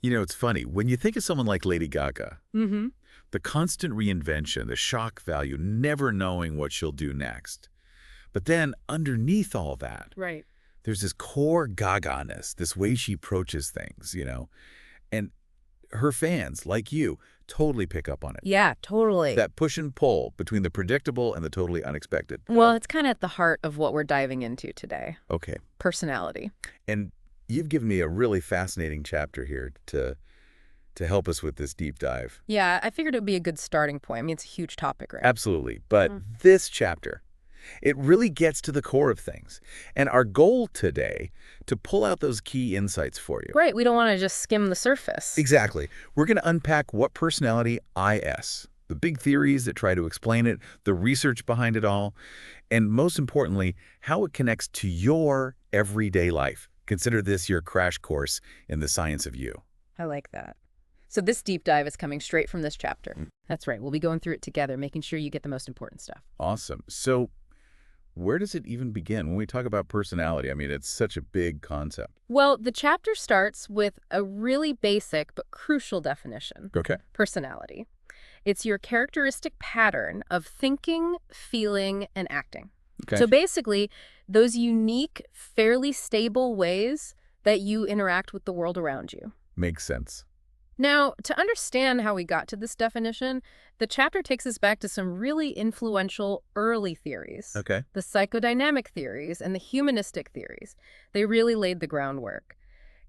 You know, it's funny. When you think of someone like Lady Gaga, Mm-hmm. the constant reinvention, the shock value, never knowing what she'll do next. But then underneath all that, Right. there's this core Gaga-ness, this way she approaches things, and her fans, like you, totally pick up on it. Yeah, totally. That push and pull between the predictable and the totally unexpected. Well, it's kind of at the heart of what we're diving into today. Okay. Personality. And you've given me a really fascinating chapter here to help us with this deep dive. Yeah, I figured it would be a good starting point. I mean, it's a huge topic, right? Absolutely. But this chapter, it really gets to the core of things. And our goal today, to pull out those key insights for you. Right, we don't want to just skim the surface. Exactly. We're going to unpack what personality is, the big theories that try to explain it, the research behind it all, and most importantly, how it connects to your everyday life. Consider this your crash course in the science of you. I like that. So this deep dive is coming straight from this chapter. That's right. We'll be going through it together, making sure you get the most important stuff. Awesome. So where does it even begin? When we talk about personality, I mean, it's such a big concept. Well, the chapter starts with a really basic but crucial definition. Okay. Personality. It's your characteristic pattern of thinking, feeling, and acting. Okay. So basically, those unique, fairly stable ways that you interact with the world around you. Makes sense. Now, to understand how we got to this definition, the chapter takes us back to some really influential early theories. Okay. The psychodynamic theories and the humanistic theories. They really laid the groundwork.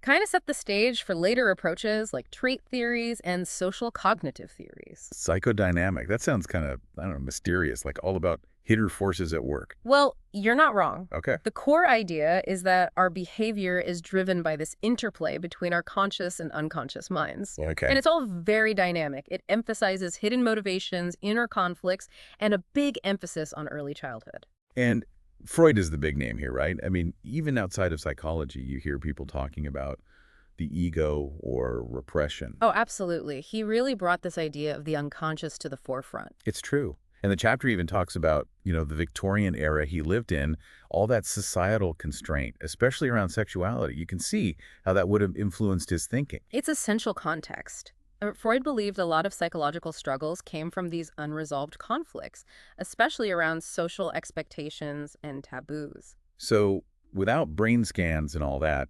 Kind of set the stage for later approaches like trait theories and social cognitive theories. Psychodynamic. That sounds kind of, I don't know, mysterious, like all about hidden forces at work. Well, you're not wrong. Okay. The core idea is that our behavior is driven by this interplay between our conscious and unconscious minds. Okay. And it's all very dynamic. It emphasizes hidden motivations, inner conflicts, and a big emphasis on early childhood. And Freud is the big name here, right? I mean, even outside of psychology, you hear people talking about the ego or repression. Oh, absolutely. He really brought this idea of the unconscious to the forefront. It's true. And the chapter even talks about, the Victorian era he lived in, all that societal constraint, especially around sexuality. You can see how that would have influenced his thinking. It's essential context. Freud believed a lot of psychological struggles came from these unresolved conflicts, especially around social expectations and taboos. So without brain scans and all that,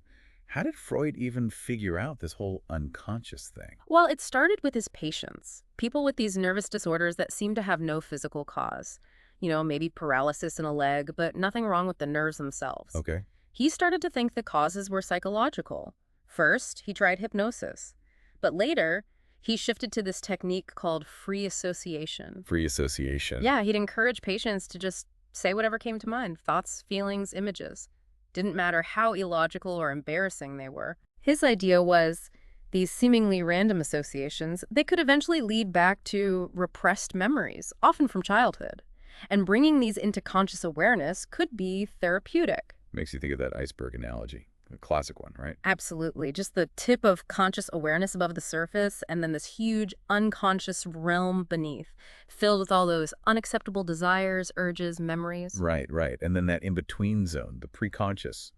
how did Freud even figure out this whole unconscious thing? Well, it started with his patients, people with these nervous disorders that seem to have no physical cause. Maybe paralysis in a leg, but nothing wrong with the nerves themselves. Okay. He started to think the causes were psychological. First, he tried hypnosis. But later, he shifted to this technique called free association. Free association. Yeah, he'd encourage patients to just say whatever came to mind, thoughts, feelings, images. Didn't matter how illogical or embarrassing they were. His idea was these seemingly random associations, they could eventually lead back to repressed memories, often from childhood. And bringing these into conscious awareness could be therapeutic. Makes you think of that iceberg analogy. A classic one, right? Absolutely. Just the tip of conscious awareness above the surface, and then this huge unconscious realm beneath, filled with all those unacceptable desires, urges, memories. Right, right. And then that in-between zone, the preconscious,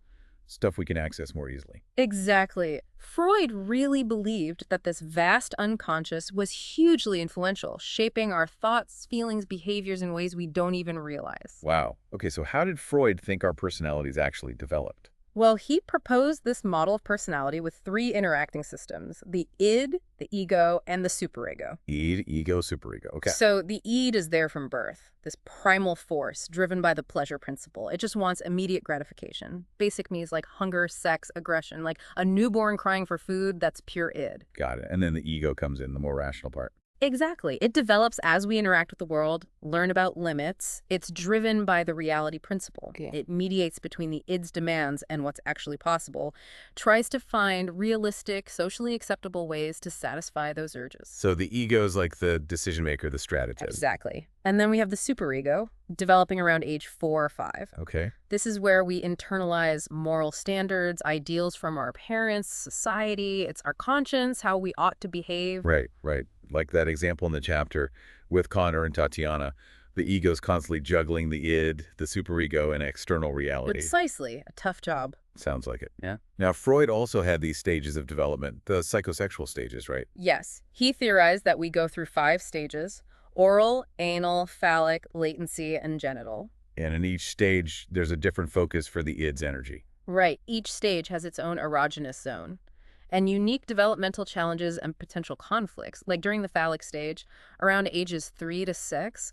stuff we can access more easily. Exactly. Freud really believed that this vast unconscious was hugely influential, shaping our thoughts, feelings, behaviors in ways we don't even realize. Wow. Okay, so how did Freud think our personalities actually developed? Well, he proposed this model of personality with three interacting systems: the id, the ego, and the superego. Id, ego, superego. Okay. So the id is there from birth, this primal force driven by the pleasure principle. It just wants immediate gratification. Basic needs like hunger, sex, aggression, like a newborn crying for food, that's pure id. Got it. And then the ego comes in, the more rational part. Exactly. It develops as we interact with the world, learn about limits. It's driven by the reality principle. Cool. It mediates between the id's demands and what's actually possible, tries to find realistic, socially acceptable ways to satisfy those urges. So the ego is like the decision maker, the strategist. Exactly. And then we have the superego, developing around age 4 or 5. Okay. This is where we internalize moral standards, ideals from our parents, society. It's our conscience, how we ought to behave. Right, right. Like that example in the chapter with Connor and Tatiana, the ego's constantly juggling the id, the superego, and external reality. Precisely. A tough job. Sounds like it. Yeah. Now, Freud also had these stages of development, the psychosexual stages, right? Yes. He theorized that we go through 5 stages: oral, anal, phallic, latency, and genital. And in each stage, there's a different focus for the id's energy. Right. Each stage has its own erogenous zone and unique developmental challenges and potential conflicts. Like during the phallic stage, around ages 3 to 6,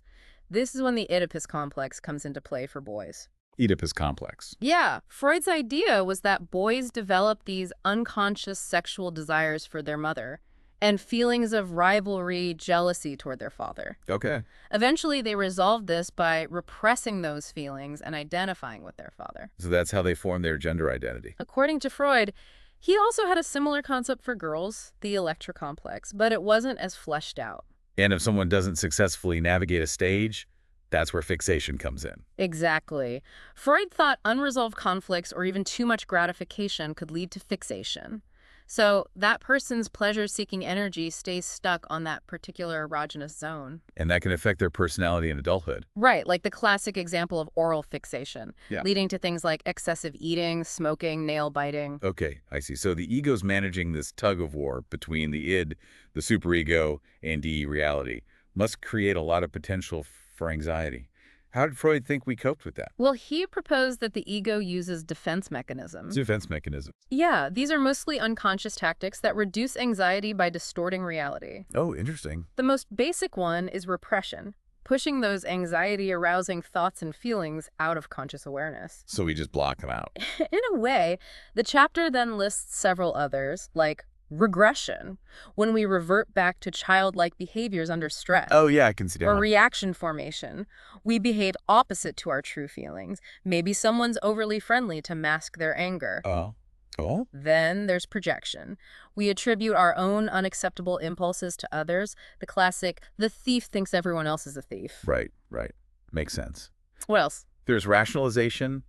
this is when the Oedipus complex comes into play for boys. Oedipus complex. Yeah, Freud's idea was that boys develop these unconscious sexual desires for their mother and feelings of rivalry, jealousy toward their father. Okay. Eventually, they resolved this by repressing those feelings and identifying with their father. So that's how they form their gender identity. According to Freud, he also had a similar concept for girls, the Electra complex, but it wasn't as fleshed out. And if someone doesn't successfully navigate a stage, that's where fixation comes in. Exactly. Freud thought unresolved conflicts or even too much gratification could lead to fixation. So that person's pleasure-seeking energy stays stuck on that particular erogenous zone. And that can affect their personality in adulthood. Right, like the classic example of oral fixation, Yeah. leading to things like excessive eating, smoking, nail biting. Okay, I see. So the ego's managing this tug of war between the id, the superego, and DE reality. Must create a lot of potential for anxiety. How did Freud think we coped with that? Well, he proposed that the ego uses defense mechanisms. Defense mechanisms. Yeah, these are mostly unconscious tactics that reduce anxiety by distorting reality. Oh, interesting. The most basic one is repression, pushing those anxiety-arousing thoughts and feelings out of conscious awareness. So we just block them out. In a way, the chapter then lists several others, like regression, when we revert back to childlike behaviors under stress. Oh, yeah, I can see that. Or reaction formation. We behave opposite to our true feelings. Maybe someone's overly friendly to mask their anger. Oh. Oh? Then there's projection. We attribute our own unacceptable impulses to others. The classic, the thief thinks everyone else is a thief. Right, right. Makes sense. What else? There's rationalization,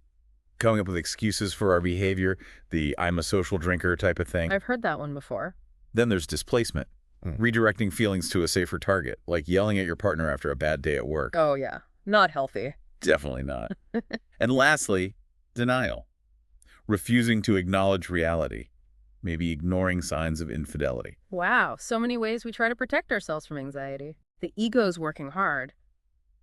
coming up with excuses for our behavior, the I'm a social drinker type of thing. I've heard that one before. Then there's displacement, redirecting feelings to a safer target, like yelling at your partner after a bad day at work. Oh, yeah. Not healthy. Definitely not. And lastly, denial, refusing to acknowledge reality, maybe ignoring signs of infidelity. Wow, so many ways we try to protect ourselves from anxiety. The ego's working hard.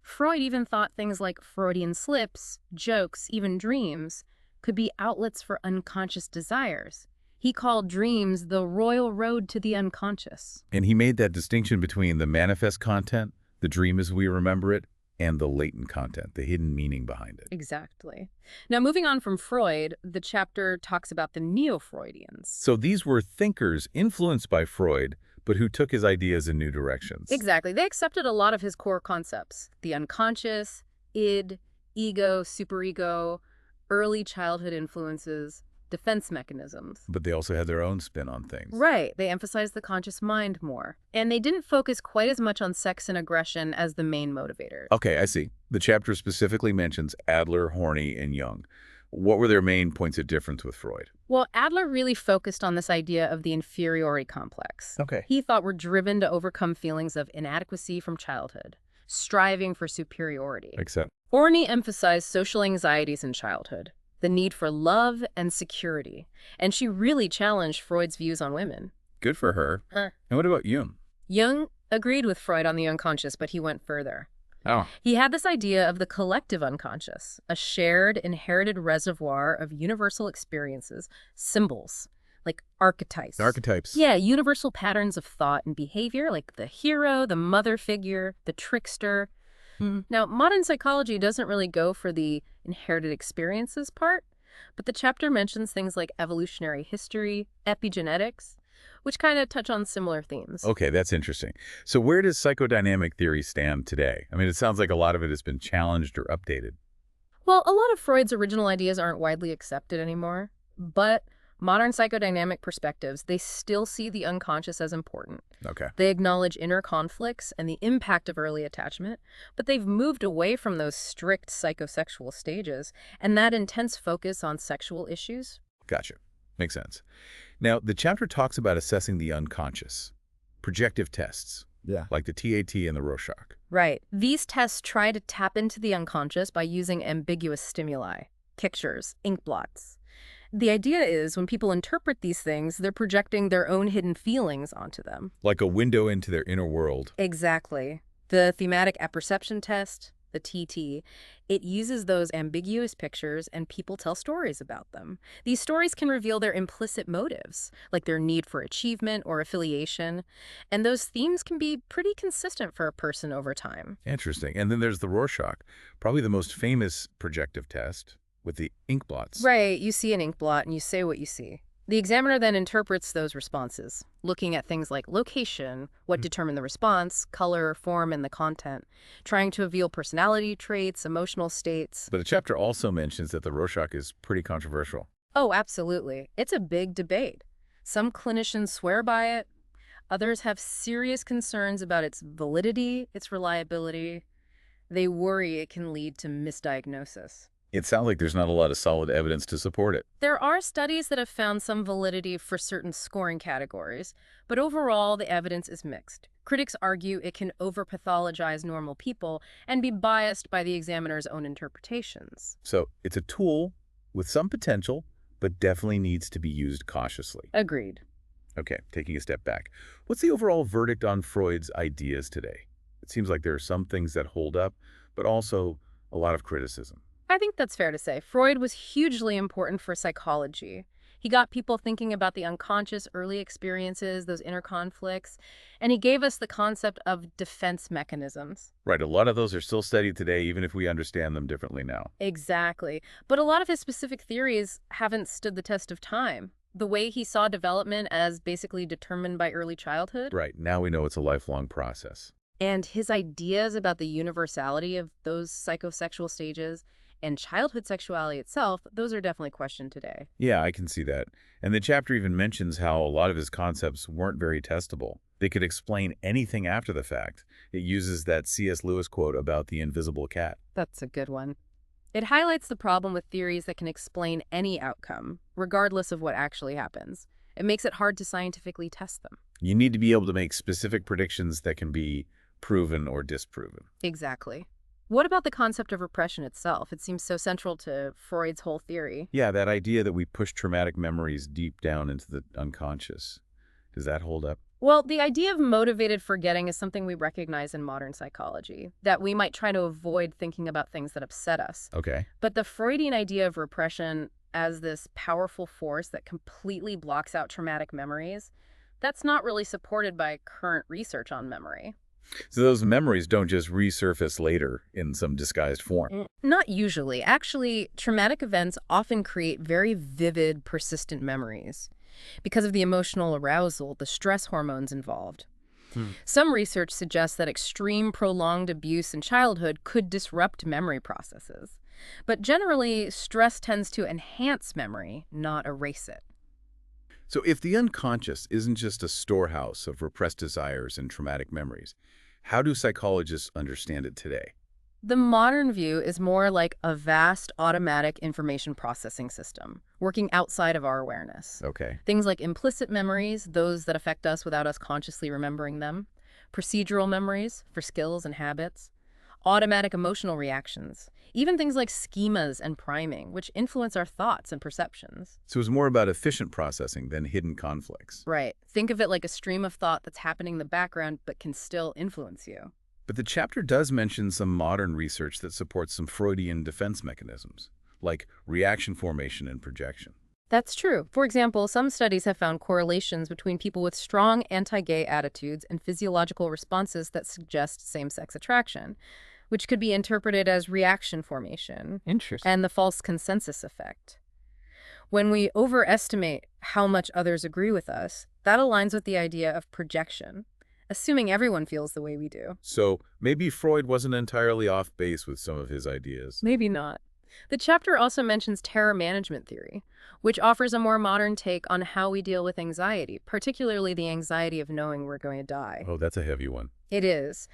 Freud even thought things like Freudian slips, jokes, even dreams could be outlets for unconscious desires. He called dreams the royal road to the unconscious. And he made that distinction between the manifest content, the dream as we remember it, and the latent content, the hidden meaning behind it. Exactly. Now, moving on from Freud, the chapter talks about the Neo-Freudians. So these were thinkers influenced by Freud, but who took his ideas in new directions. Exactly. They accepted a lot of his core concepts: the unconscious, id, ego, superego, early childhood influences, defense mechanisms. But they also had their own spin on things. Right. They emphasized the conscious mind more. And they didn't focus quite as much on sex and aggression as the main motivators. Okay, I see. The chapter specifically mentions Adler, Horney, and Jung. What were their main points of difference with Freud? Well, Adler really focused on this idea of the inferiority complex. Okay. He thought we're driven to overcome feelings of inadequacy from childhood, striving for superiority. Except. Horney emphasized social anxieties in childhood, the need for love and security, and she really challenged Freud's views on women. Good for her. And what about Jung? Jung agreed with Freud on the unconscious, but he went further. Oh. He had this idea of the collective unconscious, a shared, inherited reservoir of universal experiences, symbols, like archetypes. Archetypes. Yeah, universal patterns of thought and behavior, like the hero, the mother figure, the trickster. Now, modern psychology doesn't really go for the inherited experiences part, but the chapter mentions things like evolutionary history, epigenetics, which kind of touch on similar themes. Okay, that's interesting. So where does psychodynamic theory stand today? I mean, it sounds like a lot of it has been challenged or updated. Well, a lot of Freud's original ideas aren't widely accepted anymore, but modern psychodynamic perspectives, they still see the unconscious as important. Okay. They acknowledge inner conflicts and the impact of early attachment, but they've moved away from those strict psychosexual stages and that intense focus on sexual issues. Gotcha. Makes sense. Now, the chapter talks about assessing the unconscious, projective tests, like the TAT and the Rorschach. Right. These tests try to tap into the unconscious by using ambiguous stimuli, pictures, ink blots. The idea is when people interpret these things, they're projecting their own hidden feelings onto them. Like a window into their inner world. Exactly. The thematic apperception test, the TT, it uses those ambiguous pictures and people tell stories about them. These stories can reveal their implicit motives, like their need for achievement or affiliation, and those themes can be pretty consistent for a person over time. Interesting. And then there's the Rorschach, probably the most famous projective test with the ink blots. Right, you see an ink blot and you say what you see. The examiner then interprets those responses, looking at things like location, what determined the response, color, form, and the content, trying to reveal personality traits, emotional states. But the chapter also mentions that the Rorschach is pretty controversial. Oh, absolutely. It's a big debate. Some clinicians swear by it. Others have serious concerns about its validity, its reliability. They worry it can lead to misdiagnosis. It sounds like there's not a lot of solid evidence to support it. There are studies that have found some validity for certain scoring categories, but overall the evidence is mixed. Critics argue it can overpathologize normal people and be biased by the examiner's own interpretations. So it's a tool with some potential, but definitely needs to be used cautiously. Agreed. Okay, taking a step back. What's the overall verdict on Freud's ideas today? It seems like there are some things that hold up, but also a lot of criticism. I think that's fair to say. Freud was hugely important for psychology. He got people thinking about the unconscious early experiences, those inner conflicts, and he gave us the concept of defense mechanisms. Right, a lot of those are still studied today, even if we understand them differently now. Exactly. But a lot of his specific theories haven't stood the test of time. The way he saw development as basically determined by early childhood. Right, now we know it's a lifelong process. And his ideas about the universality of those psychosexual stages and childhood sexuality itself, those are definitely questioned today. Yeah, I can see that. And the chapter even mentions how a lot of his concepts weren't very testable. They could explain anything after the fact. It uses that C.S. Lewis quote about the invisible cat. That's a good one. It highlights the problem with theories that can explain any outcome, regardless of what actually happens. It makes it hard to scientifically test them. You need to be able to make specific predictions that can be proven or disproven. Exactly. What about the concept of repression itself? It seems so central to Freud's whole theory. Yeah, that idea that we push traumatic memories deep down into the unconscious. Does that hold up? Well, the idea of motivated forgetting is something we recognize in modern psychology, that we might try to avoid thinking about things that upset us. Okay. But the Freudian idea of repression as this powerful force that completely blocks out traumatic memories, that's not really supported by current research on memory. So those memories don't just resurface later in some disguised form. Not usually. Actually, traumatic events often create very vivid, persistent memories because of the emotional arousal, the stress hormones involved. Some research suggests that extreme, prolonged abuse in childhood could disrupt memory processes. But generally, stress tends to enhance memory, not erase it. So if the unconscious isn't just a storehouse of repressed desires and traumatic memories, how do psychologists understand it today? The modern view is more like a vast automatic information processing system, working outside of our awareness. Okay. Things like implicit memories, those that affect us without us consciously remembering them, procedural memories for skills and habits, automatic emotional reactions, even things like schemas and priming, which influence our thoughts and perceptions. So it's more about efficient processing than hidden conflicts. Right. Think of it like a stream of thought that's happening in the background but can still influence you. But the chapter does mention some modern research that supports some Freudian defense mechanisms, like reaction formation and projection. That's true. For example, some studies have found correlations between people with strong anti-gay attitudes and physiological responses that suggest same-sex attraction, which could be interpreted as reaction formation. Interesting. And the false consensus effect. When we overestimate how much others agree with us, that aligns with the idea of projection, assuming everyone feels the way we do. So maybe Freud wasn't entirely off base with some of his ideas. Maybe not. The chapter also mentions terror management theory, which offers a more modern take on how we deal with anxiety, particularly the anxiety of knowing we're going to die. Oh, that's a heavy one. It is.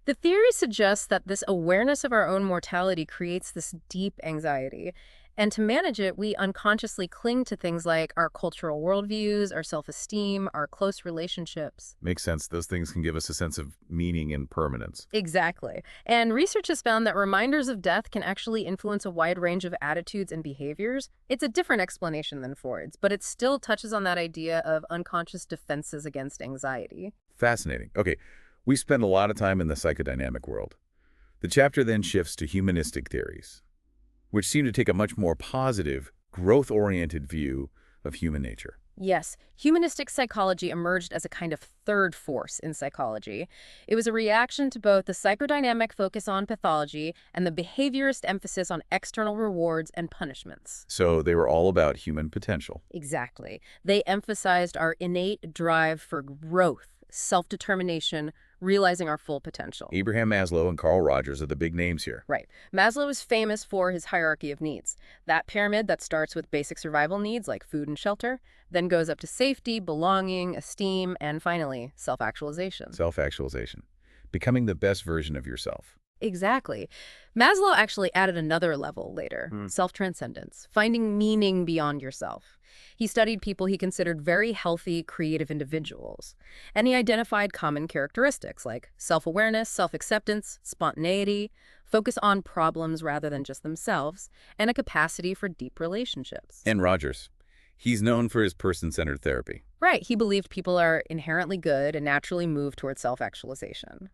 The theory suggests that this awareness of our own mortality creates this deep anxiety, And to manage it, we unconsciously cling to things like our cultural worldviews, our self-esteem, our close relationships. Makes sense. Those things can give us a sense of meaning and permanence. Exactly. And research has found that reminders of death can actually influence a wide range of attitudes and behaviors. It's a different explanation than Freud's, but it still touches on that idea of unconscious defenses against anxiety. Fascinating. Okay, we spend a lot of time in the psychodynamic world. The chapter then shifts to humanistic theories, which seem to take a much more positive, growth-oriented view of human nature. Yes, humanistic psychology emerged as a kind of third force in psychology. It was a reaction to both the psychodynamic focus on pathology and the behaviorist emphasis on external rewards and punishments. So they were all about human potential. Exactly. They emphasized our innate drive for growth, self-determination, realizing our full potential. Abraham Maslow and Carl Rogers are the big names here. Right. Maslow is famous for his hierarchy of needs. That pyramid that starts with basic survival needs like food and shelter, then goes up to safety, belonging, esteem, and finally, self-actualization. Self-actualization. Becoming the best version of yourself. Exactly. Maslow actually added another level later, self-transcendence, finding meaning beyond yourself. He studied people he considered very healthy, creative individuals, and he identified common characteristics like self-awareness, self-acceptance, spontaneity, focus on problems rather than just themselves, and a capacity for deep relationships. And Rogers. He's known for his person-centered therapy. Right. He believed people are inherently good and naturally move towards self-actualization.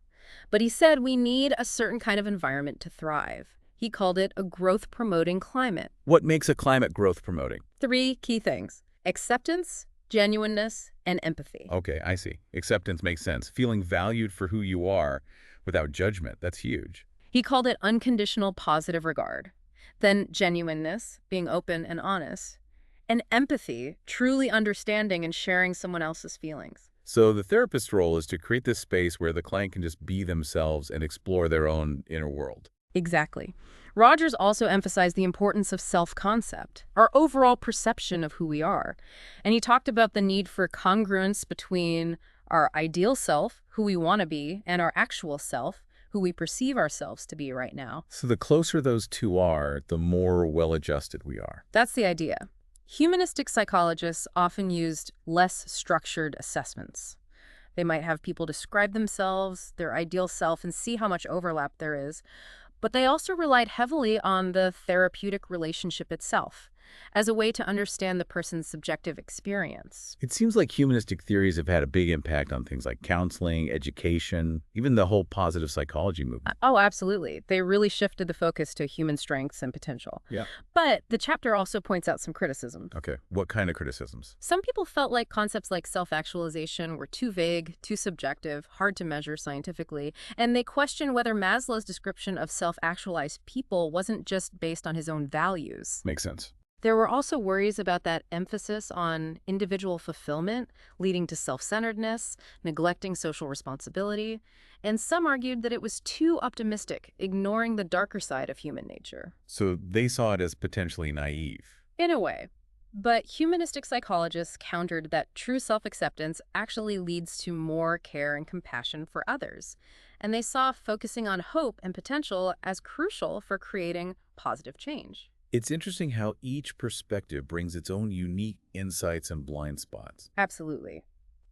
But he said we need a certain kind of environment to thrive. He called it a growth-promoting climate. What makes a climate growth-promoting? 3 key things: acceptance, genuineness, and empathy. Okay, I see. Acceptance makes sense. Feeling valued for who you are without judgment, that's huge. He called it unconditional positive regard. Then genuineness, being open and honest. And empathy, truly understanding and sharing someone else's feelings. So the therapist's role is to create this space where the client can just be themselves and explore their own inner world. Exactly. Rogers also emphasized the importance of self-concept, our overall perception of who we are. And he talked about the need for congruence between our ideal self, who we want to be, and our actual self, who we perceive ourselves to be right now. So the closer those two are, the more well-adjusted we are. That's the idea. Humanistic psychologists often used less structured assessments. They might have people describe themselves, their ideal self, and see how much overlap there is. But they also relied heavily on the therapeutic relationship itself as a way to understand the person's subjective experience. It seems like humanistic theories have had a big impact on things like counseling, education, even the whole positive psychology movement. Oh, absolutely. They really shifted the focus to human strengths and potential. Yeah. But the chapter also points out some criticism. Okay, what kind of criticisms? Some people felt like concepts like self-actualization were too vague, too subjective, hard to measure scientifically, and they question whether Maslow's description of self-actualized people wasn't just based on his own values. Makes sense. There were also worries about that emphasis on individual fulfillment, leading to self-centeredness, neglecting social responsibility, and some argued that it was too optimistic, ignoring the darker side of human nature. So they saw it as potentially naive. In a way. But humanistic psychologists countered that true self-acceptance actually leads to more care and compassion for others. And they saw focusing on hope and potential as crucial for creating positive change. It's interesting how each perspective brings its own unique insights and blind spots. Absolutely.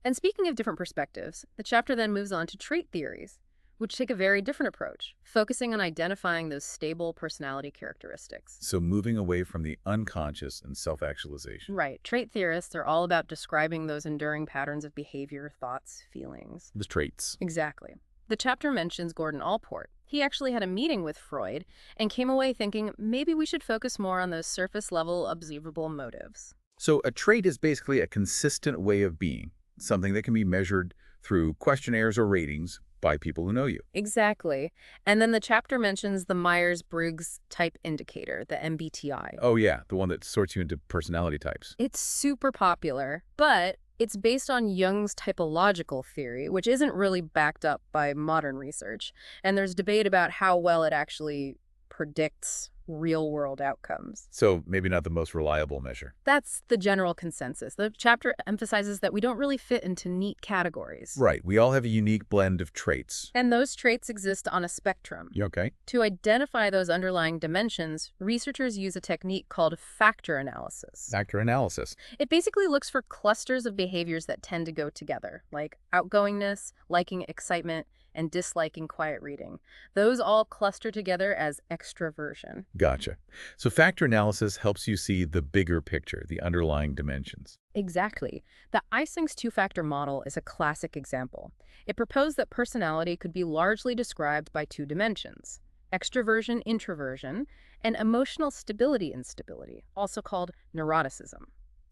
And speaking of different perspectives, the chapter then moves on to trait theories, which take a very different approach, focusing on identifying those stable personality characteristics. So moving away from the unconscious and self-actualization. Right. Trait theorists are all about describing those enduring patterns of behavior, thoughts, feelings. The traits. Exactly. The chapter mentions Gordon Allport. He actually had a meeting with Freud and came away thinking maybe we should focus more on those surface-level observable motives. So a trait is basically a consistent way of being, something that can be measured through questionnaires or ratings by people who know you. Exactly. And then the chapter mentions the Myers-Briggs Type Indicator, the MBTI. Oh yeah, the one that sorts you into personality types. It's super popular, but it's based on Jung's typological theory, which isn't really backed up by modern research. And there's debate about how well it actually predicts real-world outcomes. So maybe not the most reliable measure. That's the general consensus. The chapter emphasizes that we don't really fit into neat categories. Right. We all have a unique blend of traits. And those traits exist on a spectrum. You okay? To identify those underlying dimensions, researchers use a technique called factor analysis. Factor analysis. It basically looks for clusters of behaviors that tend to go together, like outgoingness, liking excitement, and disliking quiet reading. Those all cluster together as extroversion. Gotcha. So factor analysis helps you see the bigger picture, the underlying dimensions. Exactly. The Ising's two-factor model is a classic example. It proposed that personality could be largely described by two dimensions: extroversion, introversion, and emotional stability, instability, also called neuroticism.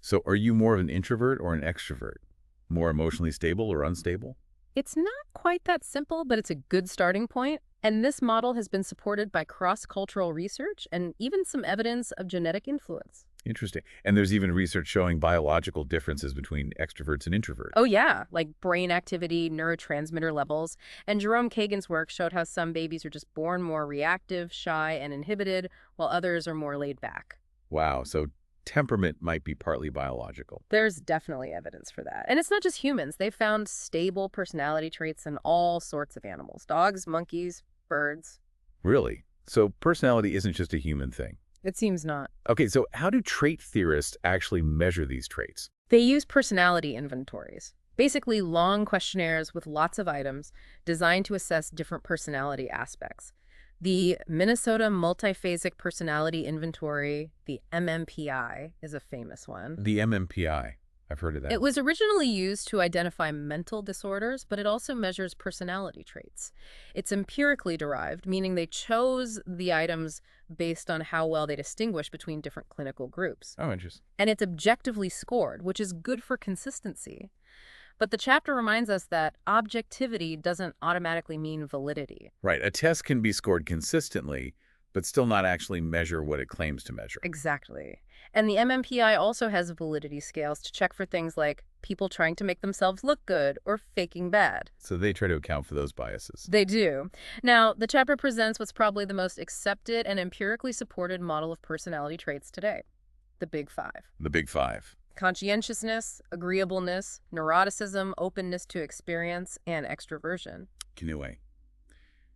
So are you more of an introvert or an extrovert? More emotionally stable or unstable? It's not quite that simple, but it's a good starting point. And this model has been supported by cross-cultural research and even some evidence of genetic influence. Interesting. And there's even research showing biological differences between extroverts and introverts. Oh yeah, like brain activity, neurotransmitter levels. And Jerome Kagan's work showed how some babies are just born more reactive, shy, and inhibited, while others are more laid back. Wow. So temperament might be partly biological. There's definitely evidence for that. And it's not just humans. They've found stable personality traits in all sorts of animals: dogs, monkeys, birds. Really? So personality isn't just a human thing. It seems not. Okay, so how do trait theorists actually measure these traits? They use personality inventories, basically long questionnaires with lots of items designed to assess different personality aspects. The Minnesota Multiphasic Personality Inventory, the MMPI, is a famous one. The MMPI. I've heard of that. It was originally used to identify mental disorders, but it also measures personality traits. It's empirically derived, meaning they chose the items based on how well they distinguish between different clinical groups. Oh, interesting. And it's objectively scored, which is good for consistency. But the chapter reminds us that objectivity doesn't automatically mean validity. Right. A test can be scored consistently, but still not actually measure what it claims to measure. Exactly. And the MMPI also has validity scales to check for things like people trying to make themselves look good or faking bad. So they try to account for those biases. They do. Now, the chapter presents what's probably the most accepted and empirically supported model of personality traits today: the Big Five. The Big Five. Conscientiousness, agreeableness, neuroticism, openness to experience, and extroversion. Canoe.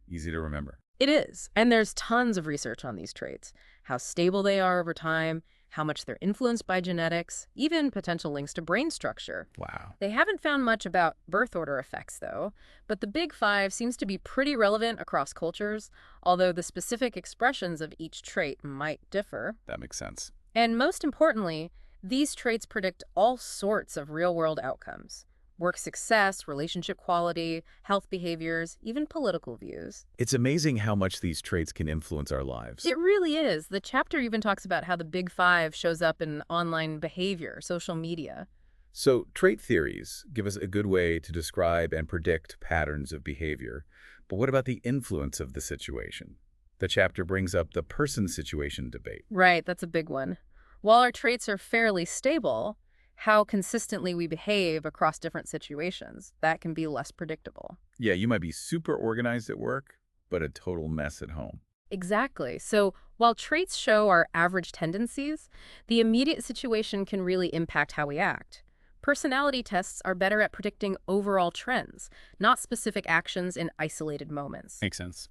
Easy to remember. It is. And there's tons of research on these traits: how stable they are over time, how much they're influenced by genetics, even potential links to brain structure. Wow. They haven't found much about birth order effects, though, but the Big Five seems to be pretty relevant across cultures, although the specific expressions of each trait might differ. That makes sense. And most importantly, these traits predict all sorts of real-world outcomes: work success, relationship quality, health behaviors, even political views. It's amazing how much these traits can influence our lives. It really is. The chapter even talks about how the Big Five shows up in online behavior, social media. So trait theories give us a good way to describe and predict patterns of behavior. But what about the influence of the situation? The chapter brings up the person-situation debate. Right, that's a big one. While our traits are fairly stable, how consistently we behave across different situations, that can be less predictable. Yeah, you might be super organized at work, but a total mess at home. Exactly. So while traits show our average tendencies, the immediate situation can really impact how we act. Personality tests are better at predicting overall trends, not specific actions in isolated moments. Makes sense.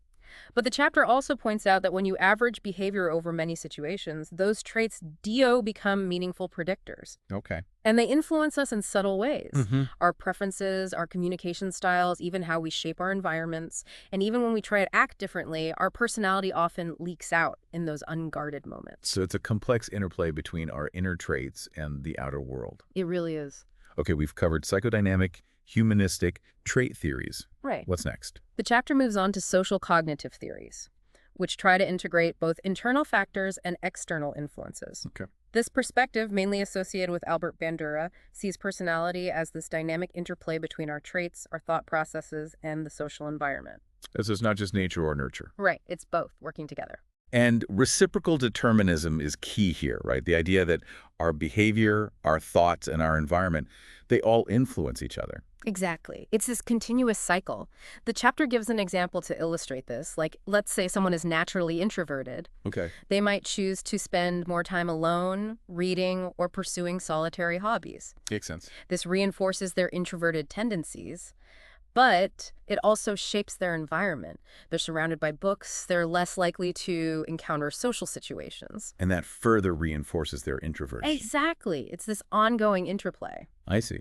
But the chapter also points out that when you average behavior over many situations, those traits become meaningful predictors. Okay. And they influence us in subtle ways. Mm-hmm. Our preferences, our communication styles, even how we shape our environments. And even when we try to act differently, our personality often leaks out in those unguarded moments. So it's a complex interplay between our inner traits and the outer world. It really is. Okay, we've covered psychodynamic, humanistic, trait theories. Right. What's next? The chapter moves on to social cognitive theories, which try to integrate both internal factors and external influences. Okay. This perspective, mainly associated with Bandura, sees personality as this dynamic interplay between our traits, our thought processes, and the social environment. So it's not just nature or nurture. Right, it's both working together. And reciprocal determinism is key here, right? The idea that our behavior, our thoughts, and our environment, they all influence each other. Exactly. It's this continuous cycle. The chapter gives an example to illustrate this. Like, let's say someone is naturally introverted. Okay. They might choose to spend more time alone, reading, or pursuing solitary hobbies. Makes sense. This reinforces their introverted tendencies, but it also shapes their environment. They're surrounded by books. They're less likely to encounter social situations. And that further reinforces their introversion. Exactly. It's this ongoing interplay. I see.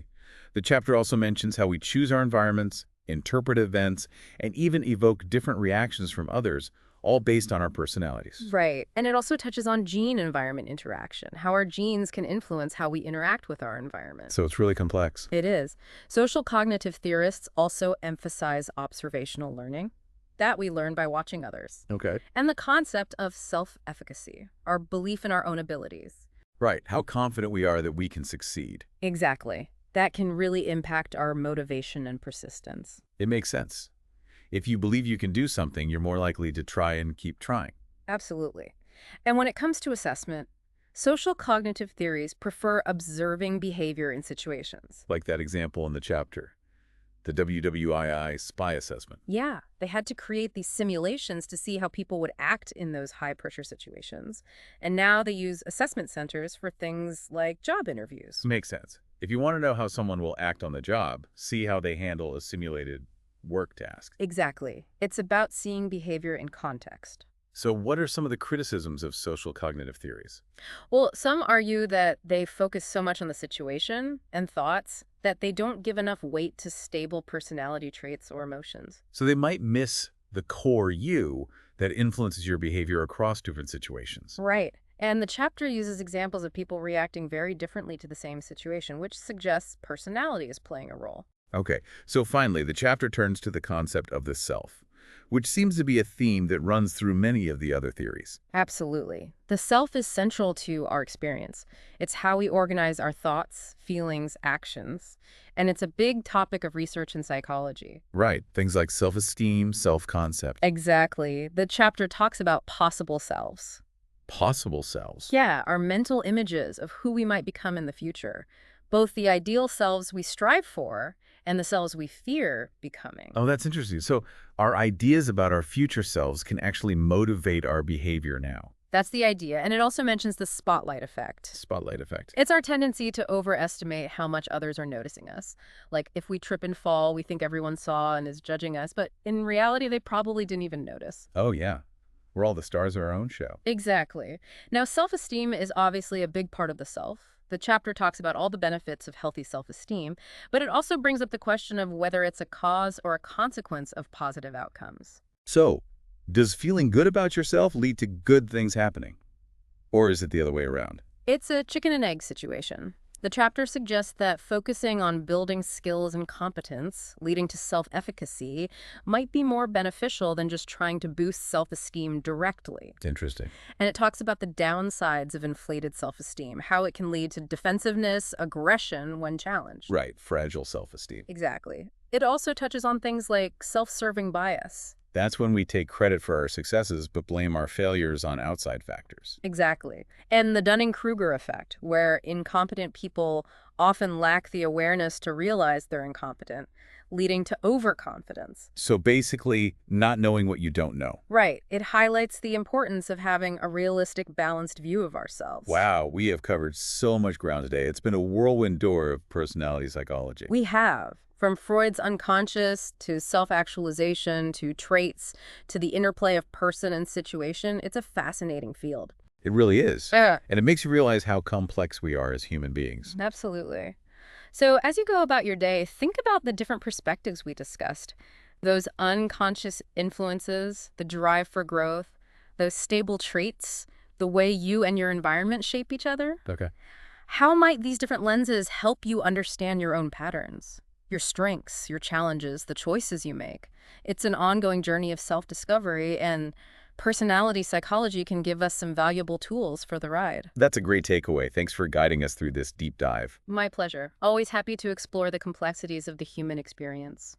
The chapter also mentions how we choose our environments, interpret events, and even evoke different reactions from others, all based on our personalities. Right. And it also touches on gene-environment interaction, how our genes can influence how we interact with our environment. So it's really complex. It is. Social cognitive theorists also emphasize observational learning, that we learn by watching others, Okay. and the concept of self-efficacy, our belief in our own abilities. Right. How confident we are that we can succeed. Exactly. That can really impact our motivation and persistence. It makes sense. If you believe you can do something, you're more likely to try and keep trying. Absolutely. And when it comes to assessment, social cognitive theories prefer observing behavior in situations. Like that example in the chapter, the WWII spy assessment. Yeah, they had to create these simulations to see how people would act in those high-pressure situations. And now they use assessment centers for things like job interviews. Makes sense. If you want to know how someone will act on the job, see how they handle a simulated work task. Exactly. It's about seeing behavior in context. So what are some of the criticisms of social cognitive theories? Well, some argue that they focus so much on the situation and thoughts that they don't give enough weight to stable personality traits or emotions. So they might miss the core you that influences your behavior across different situations. Right. And the chapter uses examples of people reacting very differently to the same situation, which suggests personality is playing a role. Okay, so finally, the chapter turns to the concept of the self, which seems to be a theme that runs through many of the other theories. Absolutely. The self is central to our experience. It's how we organize our thoughts, feelings, actions, and it's a big topic of research in psychology. Right, things like self-esteem, self-concept. Exactly. The chapter talks about possible selves. Possible selves. Yeah, our mental images of who we might become in the future. Both the ideal selves we strive for and the selves we fear becoming. Oh, that's interesting. So our ideas about our future selves can actually motivate our behavior now. That's the idea, and it also mentions the spotlight effect. Spotlight effect. It's our tendency to overestimate how much others are noticing us. Like, if we trip and fall, we think everyone saw and is judging us, but in reality, they probably didn't even notice. Oh, yeah. We're all the stars of our own show. Exactly. Now, self-esteem is obviously a big part of the self. The chapter talks about all the benefits of healthy self-esteem, but it also brings up the question of whether it's a cause or a consequence of positive outcomes. So, does feeling good about yourself lead to good things happening? Or is it the other way around? It's a chicken and egg situation. The chapter suggests that focusing on building skills and competence, leading to self-efficacy, might be more beneficial than just trying to boost self-esteem directly. It's interesting. And it talks about the downsides of inflated self-esteem, how it can lead to defensiveness, aggression when challenged. Right, fragile self-esteem. Exactly. It also touches on things like self-serving bias. That's when we take credit for our successes but blame our failures on outside factors. Exactly. And the Dunning-Kruger effect, where incompetent people often lack the awareness to realize they're incompetent, leading to overconfidence. So basically, not knowing what you don't know. Right. It highlights the importance of having a realistic, balanced view of ourselves. Wow, we have covered so much ground today. It's been a whirlwind tour of personality psychology. We have. From Freud's unconscious to self-actualization to traits to the interplay of person and situation, it's a fascinating field. It really is. Yeah. And it makes you realize how complex we are as human beings. Absolutely. So as you go about your day, think about the different perspectives we discussed. Those unconscious influences, the drive for growth, those stable traits, the way you and your environment shape each other. Okay. How might these different lenses help you understand your own patterns? Your strengths, your challenges, the choices you make. It's an ongoing journey of self-discovery, and personality psychology can give us some valuable tools for the ride. That's a great takeaway. Thanks for guiding us through this deep dive. My pleasure. Always happy to explore the complexities of the human experience.